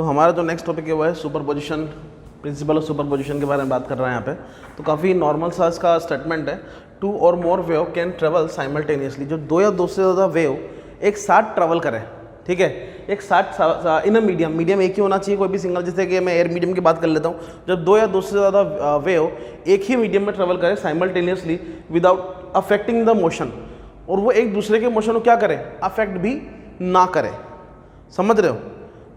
तो हमारा जो नेक्स्ट टॉपिक है वो है सुपरपोजिशन, प्रिंसिपल ऑफ सुपरपोजिशन के बारे में बात कर रहे हैं यहाँ पे। तो काफ़ी नॉर्मल सा इसका स्टेटमेंट है, 2 और मोर वेव कैन ट्रेवल साइमल्टेनियसली। जो 2 या 2 से ज़्यादा वेव एक साथ ट्रेवल करें, ठीक है, एक साथ इन अ मीडियम, मीडियम एक ही होना चाहिए, कोई भी सिंगल, जैसे कि मैं एयर मीडियम की बात कर लेता हूँ। जब 2 या 2 से ज़्यादा वेव एक ही मीडियम में ट्रेवल करें simultaneously without affecting the motion, और वो एक दूसरे के मोशन को क्या करें, अफेक्ट भी ना करें। समझ रहे हो?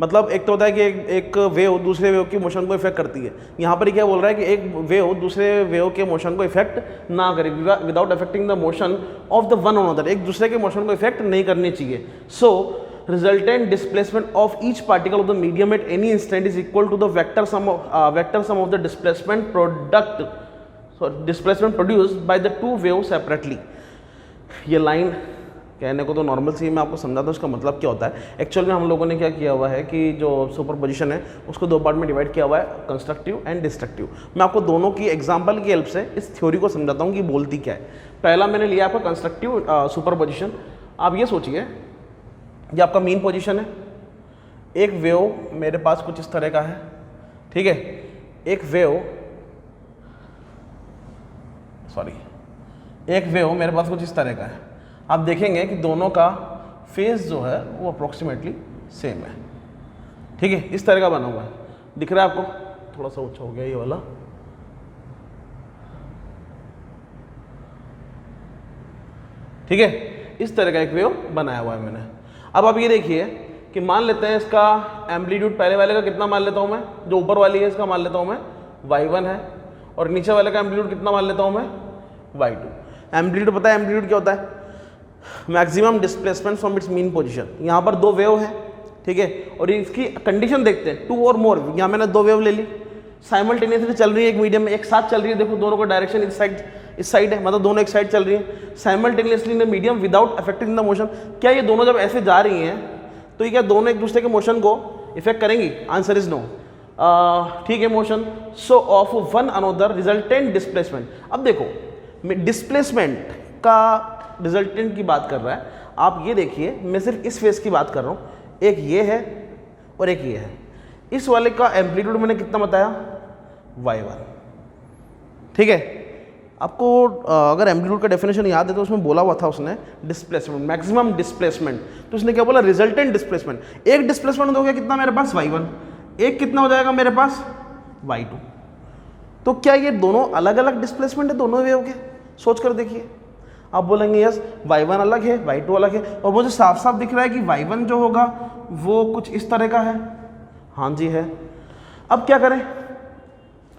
मतलब एक तो होता है कि एक वेव दूसरे वेव की मोशन को इफेक्ट करती है। यहाँ पर क्या बोल रहा है कि एक वेव दूसरे वेव के मोशन को इफेक्ट ना करे, without affecting the motion of the one another, एक दूसरे के मोशन को इफेक्ट नहीं करनी चाहिए। सो resultant displacement of each particle of the medium at any instant is equal to the vector sum of the displacement produced by the two waves separately। ये line कहने को तो नॉर्मल सी, मैं आपको समझाता हूँ इसका मतलब क्या होता है। एक्चुअल में हम लोगों ने क्या किया हुआ है कि जो सुपरपोजिशन है उसको 2 पार्ट में डिवाइड किया हुआ है, कंस्ट्रक्टिव एंड डिस्ट्रक्टिव। मैं आपको दोनों की एग्जांपल की हेल्प से इस थ्योरी को समझाता हूँ कि बोलती क्या है। पहला मैंने लिया आपका कंस्ट्रक्टिव सुपरपोजिशन। आप ये सोचिए, ये आपका मीन पोजीशन है, एक वेव मेरे पास कुछ इस तरह का है, ठीक है, एक वेव मेरे पास कुछ इस तरह का है। आप देखेंगे कि दोनों का फेस जो है वो अप्रोक्सीमेटली सेम है, ठीक है, इस तरह का बना हुआ है। दिख रहा है आपको? थोड़ा सा ऊंचा हो गया ये वाला, ठीक है, इस तरह का एक वेव बनाया हुआ है मैंने। अब आप ये देखिए कि मान लेते हैं इसका एम्पलीट्यूड, पहले वाले का कितना मान लेता हूँ मैं, जो ऊपर वाली है इसका मान लेता हूँ मैं y1 है, और नीचे वाले का एम्पलीट्यूड कितना मान लेता हूँ मैं y2। एम्पलीट्यूड पता है एम्पलीट्यूड क्या होता है? Maximum displacement from its mean position. यहाँ पर 2 वेव है, ठीक है, और इसकी कंडीशन देखते हैं, 2 और मोर। यहाँ मैंने 2 वेव ले ली, साइमल्टेनियसली चल रही है, एक मीडियम में एक साथ चल रही है। देखो दोनों का डायरेक्शन इस साइड है, मतलब दोनों एक साइड चल रही है simultaneously in the medium without affecting the motion. क्या ये दोनों जब ऐसे जा रही हैं तो ये क्या दोनों एक दूसरे के मोशन को इफेक्ट करेंगी? आंसर इज नो, ठीक है, motion so of one another resultant displacement. अब देखो डिस्प्लेसमेंट का रिजल्टेंट की बात कर रहा है। आप ये देखिए, मैं सिर्फ इस फेस की बात कर रहा हूँ, एक ये है और एक ये है। इस वाले का एम्पलीट्यूड मैंने कितना बताया? y1, ठीक है। आपको अगर एम्पलीट्यूड का डेफिनेशन याद है तो उसमें बोला हुआ था उसने डिस्प्लेसमेंट, मैक्सिमम डिस्प्लेसमेंट। तो उसने क्या बोला? Resultant displacement. एक डिस्प्लेसमेंट हो गया कितना मेरे पास? y1। एक कितना हो जाएगा मेरे पास? y2। तो क्या ये दोनों अलग अलग डिस्प्लेसमेंट है दोनों वेव के? सोच कर देखिए। आप बोलेंगे यस y1 अलग है, y2 अलग है, और मुझे साफ साफ दिख रहा है कि y1 जो होगा वो कुछ इस तरह का है। हाँ जी है। अब क्या करें?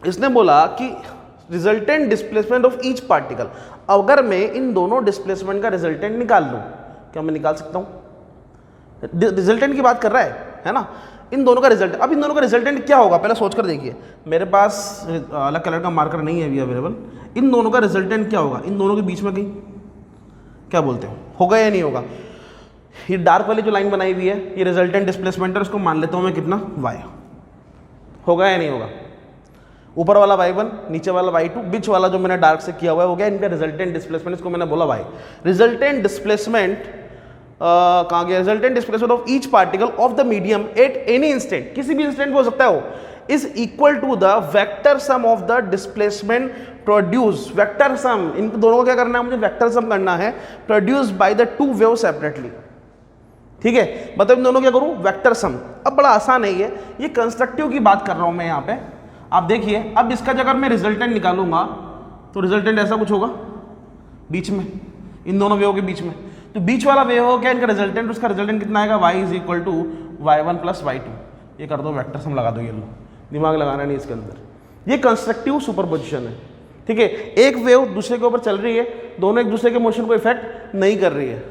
इसने बोला कि resultant displacement of each particle. अगर मैं इन दोनों डिस्प्लेसमेंट का रिजल्टेंट निकाल लूँ, क्या मैं निकाल सकता हूँ? रिजल्टेंट की बात कर रहा है ना, इन दोनों का रिजल्ट। अब इन दोनों का रिजल्टेंट क्या होगा पहले सोच कर देखिए। मेरे पास अलग कलर का मार्कर नहीं है अभी अवेलेबल। इन दोनों का रिजल्टेंट क्या होगा? इन दोनों के बीच में कहीं क्या बोलते हो, होगा या नहीं होगा? ये डार्क वाली जो लाइन बनाई हुई है ये रिजल्टेंट डिस्प्लेसमेंट है, उसको मान लेता हूँ मैं कितना? y। होगा या नहीं होगा? ऊपर वाला y1, नीचे वाला y2, बीच वाला जो मैंने डार्क से किया हुआ है हो गया इनका रिजल्टेंट डिस्प्लेसमेंट। इसको मैंने बोला y। रिजल्टेंट डिस्प्लेसमेंट कहाँ गया? Resultant displacement of each particle of the medium at any instant, किसी भी इंस्टेंट हो सकता है वो, is equal to the vector sum of the displacement produce. Vector sum, इन दोनों को क्या करना है मुझे? वेक्टर सम करना है, produce by the two wave separately, ठीक है। मतलब इन दोनों क्या करूं? Vector sum. अब बड़ा आसान है ये कंस्ट्रक्टिव की बात कर रहा हूं मैं यहाँ पे। आप देखिए, अब इसका अगर मैं रिजल्टेंट निकालूंगा तो रिजल्टेंट ऐसा कुछ होगा बीच में, इन दोनों वेव के बीच में। तो बीच वाला वेव हो क्या इनका रिजल्टेंट? उसका रिजल्टेंट कितना आएगा? y is equal to y1 plus y2। ये कर दो, वेक्टर सम लगा दो, ये लो, दिमाग लगाना नहीं इसके अंदर। ये कंस्ट्रक्टिव सुपरपोजिशन है, ठीक है। एक वेव दूसरे के ऊपर चल रही है, दोनों एक दूसरे के मोशन को इफेक्ट नहीं कर रही है,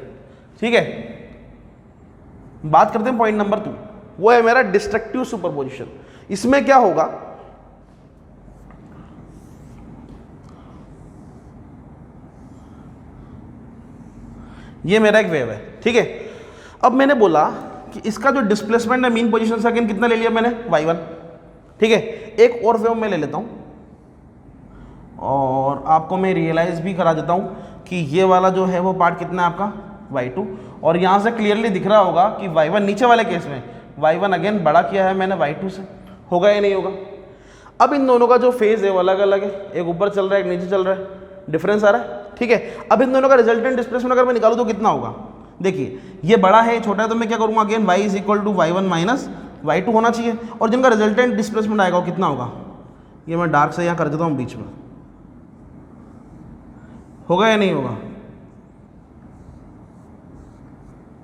ठीक है। बात करते हैं पॉइंट नंबर 2, वो है मेरा डिस्ट्रक्टिव सुपरपोजिशन। इसमें क्या होगा? ये मेरा एक वेव है, ठीक है। अब मैंने बोला कि इसका जो डिस्प्लेसमेंट है मीन पोजीशन से अगेन कितना ले लिया मैंने? y1, ठीक है। एक और वेव मैं ले लेता हूं और आपको मैं रियलाइज भी करा देता हूं कि ये वाला जो है वो पार्ट कितना है आपका? y2। और यहां से क्लियरली दिख रहा होगा कि y1 नीचे वाले केस में y1 अगेन बड़ा किया है मैंने y2 से, होगा या नहीं होगा। अब इन दोनों का जो फेज है वो अलग अलग है, एक ऊपर चल रहा है एक नीचे चल रहा है, डिफरेंस आ रहा है, ठीक है। अब इन दोनों का रिजल्टेंट डिस्प्लेसमेंट अगर मैं निकालूं तो कितना होगा, देखिए ये बड़ा है छोटा है, तो मैं क्या करूंगा again y is equal to y1 minus y2 होना चाहिए, और जिनका रिजल्टेंट डिस्प्लेसमेंट आएगा वो कितना होगा, ये मैं डार्क से यहाँ कर देता हूँ बीच में, होगा या नहीं होगा,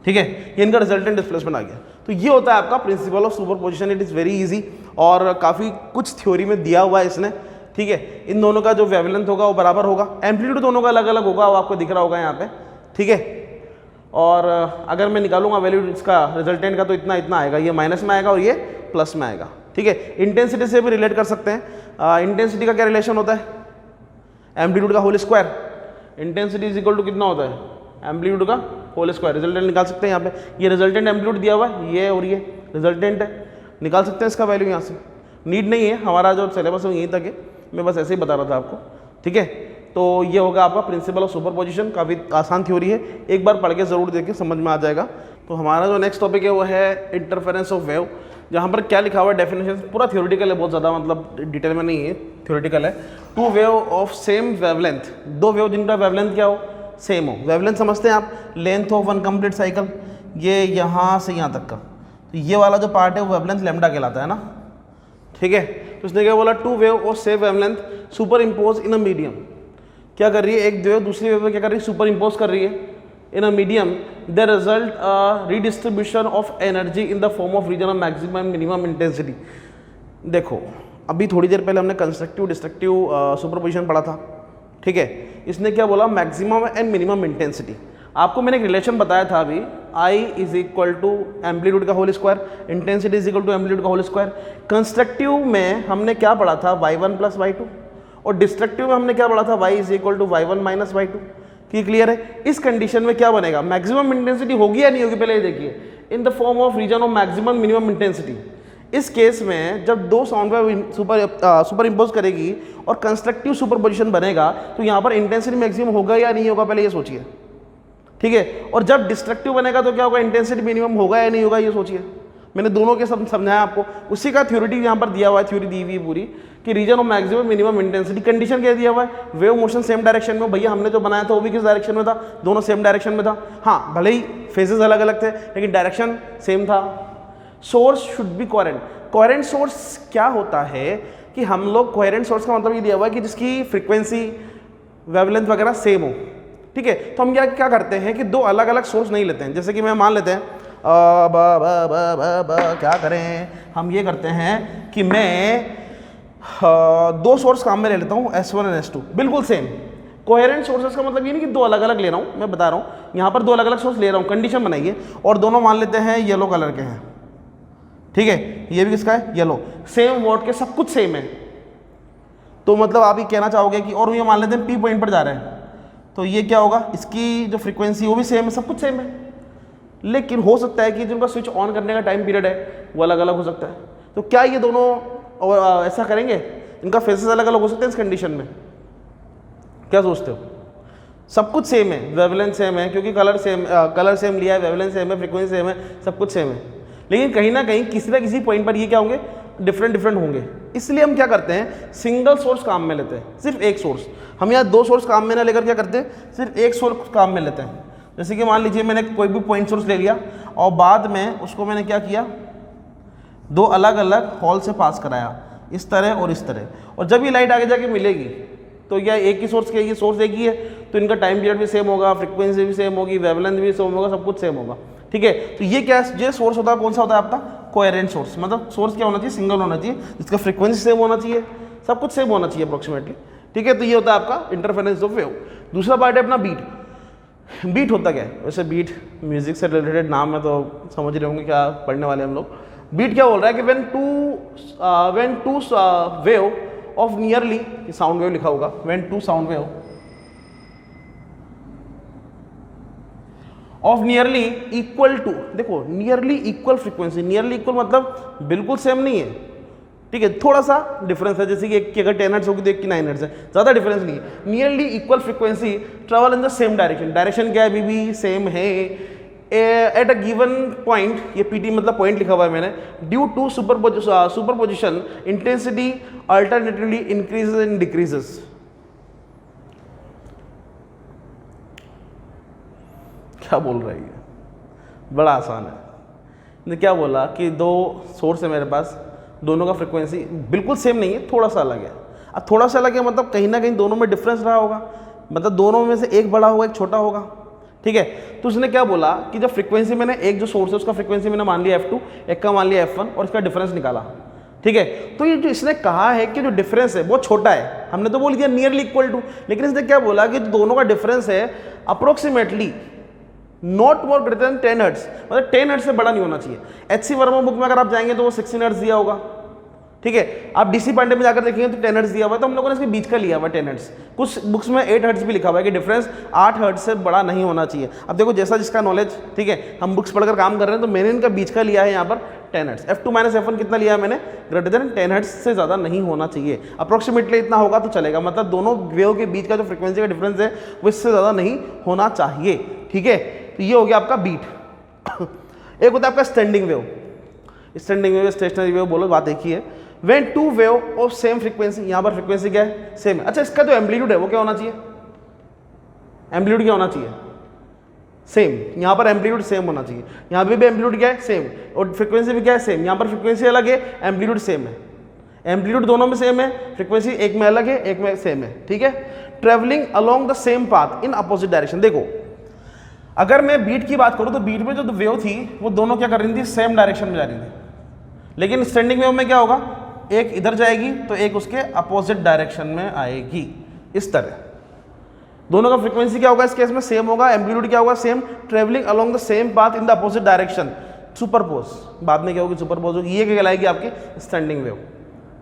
ठीक है। ये इनका रिजल्टेंट डिस्प्लेसमेंट आ गया। तो ये होता है आपका principle of superposition, it is very easy और काफ़ी कुछ थ्योरी में दिया हुआ है इसने, ठीक है। इन दोनों का जो वेवलेंथ होगा वो बराबर होगा, एम्पलीट्यूड दोनों का अलग अलग होगा, वो आपको दिख रहा होगा यहाँ पे, ठीक है। और अगर मैं निकालूंगा वैल्यू इसका रिजल्टेंट का तो इतना इतना आएगा, ये माइनस में आएगा और ये प्लस में आएगा, ठीक है। इंटेंसिटी से भी रिलेट कर सकते हैं, इंटेंसिटी का क्या रिलेशन होता है, एम्पलीट्यूड का whole square, intensity is equal to कितना होता है एम्पलीट्यूड का होल स्क्वायर, रिजल्टेंट निकाल सकते हैं यहाँ पे, ये रिजल्टेंट एम्पलीट्यूड दिया हुआ है ये और ये रिजल्टेंट है, निकाल सकते हैं इसका वैल्यू यहाँ से, नीड नहीं है, हमारा जो सिलेबस है यहीं तक है, मैं बस ऐसे ही बता रहा था आपको, ठीक है। तो ये होगा आपका प्रिंसिपल ऑफ सुपरपोजिशन, काफ़ी आसान थ्योरी है, एक बार पढ़ के ज़रूर देखिए समझ में आ जाएगा। तो हमारा जो नेक्स्ट टॉपिक है वो है इंटरफेरेंस ऑफ वेव, जहाँ पर क्या लिखा हुआ है डेफिनेशन, पूरा थ्योरेटिकल है, बहुत ज़्यादा मतलब डिटेल में नहीं है, थ्योरेटिकल है। Two wave of same wavelength, दो वेव जिनका वेवलेंथ क्या हो सेम हो, वेवलेंथ समझते हैं आप, length of one complete cycle, ये यहाँ से यहाँ तक का, तो ये वाला जो पार्ट है वो वेवलेंथ लैम्डा कहलाता है ना, ठीक है। तो उसने क्या बोला, two wave of same wavelength superimpose in a medium, क्या कर रही है एक वेव दूसरी वेव में क्या कर रही है सुपर इम्पोज कर रही है in a medium, the result redistribution of energy in the form of region of maximum minimum intensity. देखो अभी थोड़ी देर पहले हमने कंस्ट्रक्टिव डिस्ट्रक्टिव सुपरपोजिशन पढ़ा था, ठीक है। इसने क्या बोला, मैक्सिमम एंड मिनिमम इंटेंसिटी, आपको मैंने एक रिलेशन बताया था अभी, I is equal to amplitude का whole square, intensity is equal to amplitude का होल स्क्वायर। कंस्ट्रक्टिव में हमने क्या पढ़ा था y1 प्लस y2, और डिस्ट्रक्टिव में हमने क्या पढ़ा था y is equal to y1 minus y2, की क्लियर है। इस कंडीशन में क्या बनेगा, मैक्सिमम इंटेंसिटी होगी या नहीं होगी, पहले ये देखिए, in the form of region of maximum minimum intensity. इस केस में जब दो साउंड वेव सुपर इम्पोज करेगी और कंस्ट्रक्टिव सुपरपोजिशन बनेगा तो यहाँ पर इंटेंसिटी मैक्सिमम होगा या नहीं होगा, पहले ये सोचिए, ठीक है। और जब डिस्ट्रक्टिव बनेगा तो क्या होगा, इंटेंसिटी मिनिमम होगा या नहीं होगा, ये सोचिए। मैंने दोनों के सब समझाया आपको, उसी का थ्योरिटी यहाँ पर दिया हुआ है, थ्योरी दी हुई पूरी कि region of maximum minimum intensity, condition क्या दिया हुआ है, वेव मोशन सेम डायरेक्शन में, भैया हमने जो बनाया था वो भी किस डायरेक्शन में था, दोनों सेम डायरेक्शन में था, हाँ भले ही फेजेस अलग अलग थे लेकिन डायरेक्शन सेम था। Source should be coherent, coherent source क्या होता है कि हम लोग, कोहेरेंट सोर्स का मतलब ये दिया हुआ है कि जिसकी फ्रीक्वेंसी वेवलेंथ वगैरह सेम हो, ठीक है। तो हम क्या करते हैं कि दो अलग अलग सोर्स नहीं लेते हैं, जैसे कि मैं मान लेते हैं क्या करें, हम ये करते हैं कि मैं दो सोर्स काम में ले लेता हूँ S1 और S2 बिल्कुल सेम। कोहेरेंट सोर्सेस का मतलब ये नहीं कि दो अलग अलग ले रहा हूँ, मैं बता रहा हूँ यहाँ पर दो अलग अलग सोर्स ले रहा हूँ, कंडीशन बनाइए, और दोनों मान लेते हैं येलो कलर के हैं, ठीक है, ये भी किसका है येलो, सेम वोट के, सब कुछ सेम है। तो मतलब आप ये कहना चाहोगे कि, और ये मान लेते हैं P पॉइंट पर जा रहे हैं, तो ये क्या होगा, इसकी जो फ्रीक्वेंसी वो भी सेम है, सब कुछ सेम है, लेकिन हो सकता है कि जिनका स्विच ऑन करने का टाइम पीरियड है वो अलग अलग हो सकता है। तो क्या ये दोनों ऐसा करेंगे, इनका फेसेस अलग अलग हो सकते हैं इस कंडीशन में, क्या सोचते हो? सब कुछ सेम है, वेवलेंथ सेम है, क्योंकि कलर सेम लिया है, वेवलेंथ सेम है, फ्रीक्वेंसी सेम है, सब कुछ सेम है, लेकिन कहीं ना कहीं किसी ना किसी पॉइंट पर ये क्या होंगे, डिफरेंट होंगे। इसलिए हम क्या करते हैं, सिंगल सोर्स काम में लेते हैं, सिर्फ एक सोर्स। हम यहाँ दो सोर्स काम में ना लेकर क्या करते हैं, सिर्फ एक सोर्स काम में लेते हैं। जैसे कि मान लीजिए मैंने कोई भी पॉइंट सोर्स ले लिया और बाद में उसको मैंने क्या किया, दो अलग अलग हॉल से पास कराया, इस तरह और इस तरह, और जब ये लाइट आगे जाके मिलेगी तो क्या एक ही सोर्स के, ये सोर्स एक ही है, तो इनका टाइम पीरियड भी सेम होगा, फ्रीक्वेंसी भी सेम होगी, वेवलेंथ भी सेम होगा, सब कुछ सेम होगा, ठीक है। तो ये क्या, ये सोर्स होता है, कौन सा होता है आपका, कोहेरेंट सोर्स। मतलब सोर्स क्या होना चाहिए, सिंगल होना चाहिए, जिसका फ्रीक्वेंसी सेम होना चाहिए, सब कुछ सेम होना चाहिए अप्रोक्सीमेटली, ठीक है। तो ये होता है आपका इंटरफेरेंस ऑफ वेव। दूसरा पार्ट है अपना बीट। बीट होता क्या है, वैसे बीट म्यूजिक से रिलेटेड नाम है तो समझ रहे होंगे क्या पढ़ने वाले हम लोग। बीट क्या बोल रहा है कि when two wave of nearly, sound wave लिखा होगा, when two sound wave of nearly equal to, देखो nearly equal frequency, nearly equal मतलब बिल्कुल सेम नहीं है, ठीक है, थोड़ा सा डिफरेंस है, जैसे कि एक की अगर 10 हर्ट्ज होगी तो एक की 9 हर्ट्ज है, ज़्यादा डिफरेंस नहीं है। Nearly equal frequency travel in the same direction, direction क्या है, अभी भी सेम है, एट अ गिवन पॉइंट, ये पीटी मतलब पॉइंट लिखा हुआ है मैंने, due to superposition intensity alternatively increases and decreases. क्या बोल रही है, बड़ा आसान है। ने क्या बोला कि दो सोर्स है मेरे पास, दोनों का फ्रिक्वेंसी बिल्कुल सेम नहीं है, थोड़ा सा अलग है। अब थोड़ा सा अलग है मतलब कहीं ना कहीं दोनों में डिफरेंस रहा होगा, मतलब दोनों में से एक बड़ा होगा एक छोटा होगा, ठीक है। तो उसने क्या बोला कि जब फ्रीक्वेंसी मैंने एक जो सोर्स है उसका फ्रीक्वेंसी मैंने मान लिया f2, एक का मान लिया f1 और इसका डिफरेंस निकाला, ठीक है। तो ये जो इसने कहा है कि जो डिफरेंस है बहुत छोटा है, हमने तो बोल दिया नियरली इक्वल टू, लेकिन इसने क्या बोला कि दोनों का डिफरेंस है approximately not more greater than 10 hertz, मतलब 10 हर्ट्ज से बड़ा नहीं होना चाहिए। एचसी वर्मा बुक में अगर आप जाएंगे तो वो 16 हर्ट्ज दिया होगा, ठीक है। आप डीसी पांडे में जाकर देखेंगे तो 10 हर्ट्ज दिया हुआ है, तो हम लोगों ने इसके बीच का लिया हुआ 10 हर्ट्ज। कुछ बुक्स में 8 हर्ट्ज भी लिखा हुआ है कि डिफरेंस 8 हर्ट्ज से बड़ा नहीं होना चाहिए। अब देखो जैसा जिसका नॉलेज, ठीक है, हम बुक्स पढ़कर काम कर रहे हैं, तो मैंने इनका बीच का लिया है यहाँ पर 10 हर्ट्ज। f2 माइनस f1 कितना लिया है मैंने, ग्रेटर देन 10 हर्ट्ज से ज़्यादा नहीं होना चाहिए। अप्रोक्सीमेटली इतना होगा तो चलेगा, मतलब दोनों वेव के बीच का जो फ्रिक्वेंसी का डिफरेंस है वो इससे ज़्यादा नहीं होना चाहिए, ठीक है। तो ये हो गया आपका बीट। एक होता है आपका standing wave. Standing wave stationary wave बोलो, बात एक ही है। When two wave of same frequency, यहां पर फ्रीक्वेंसी क्या है, सेम है। अच्छा, इसका जो एम्पलीट्यूड है वो क्या होना चाहिए, एम्पलीट्यूड क्या होना चाहिए, सेम। यहां पर एम्पलीट्यूड सेम होना चाहिए, यहां पे भी एम्पलीट्यूड क्या है, सेम, और फ्रीक्वेंसी भी क्या है, सेम। यहां पर फ्रीक्वेंसी अलग है, एम्पलीट्यूड सेम है। एम्पलीट्यूड दोनों में सेम है, फ्रीक्वेंसी एक में अलग है, एक में सेम है, ठीक है। Travelling along the same path in opposite direction. देखो अगर मैं बीट की बात करूं तो बीट में जो वेव थी वो दोनों क्या कर रही थी, सेम डायरेक्शन में जा रही थी। लेकिन स्टैंडिंग वेव में क्या होगा, एक इधर जाएगी तो एक उसके अपोजिट डायरेक्शन में आएगी, इस तरह। दोनों का फ्रीक्वेंसी क्या होगा इस केस में, सेम होगा। एम्पलीट्यूड क्या होगा, same. Travelling along the same path in the opposite direction, superpose. बाद में क्या होगी, सुपरपोज होगी। ये क्या कहलाएगी आपकी स्टैंडिंग वेव,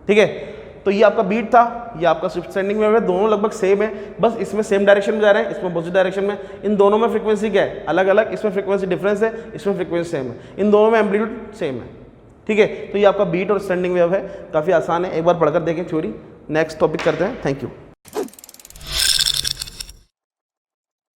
ठीक है। तो ये आपका बीट था, ये आपका स्टैंडिंग वेव है, दोनों लगभग सेम है, बस इसमें सेम डायरेक्शन में जा रहे हैं, इसमें अपोजिट डायरेक्शन में। इन दोनों में फ्रीक्वेंसी क्या है, अलग अलग। इसमें फ्रीक्वेंसी डिफरेंस है, इसमें फ्रीक्वेंसी सेम है। इन दोनों में एम्पलीट्यूड सेम है, ठीक है। तो ये आपका बीट और स्टैंडिंग वेव है, काफ़ी आसान है, एक बार पढ़कर देखें थ्योरी। नेक्स्ट टॉपिक करते हैं, थैंक यू।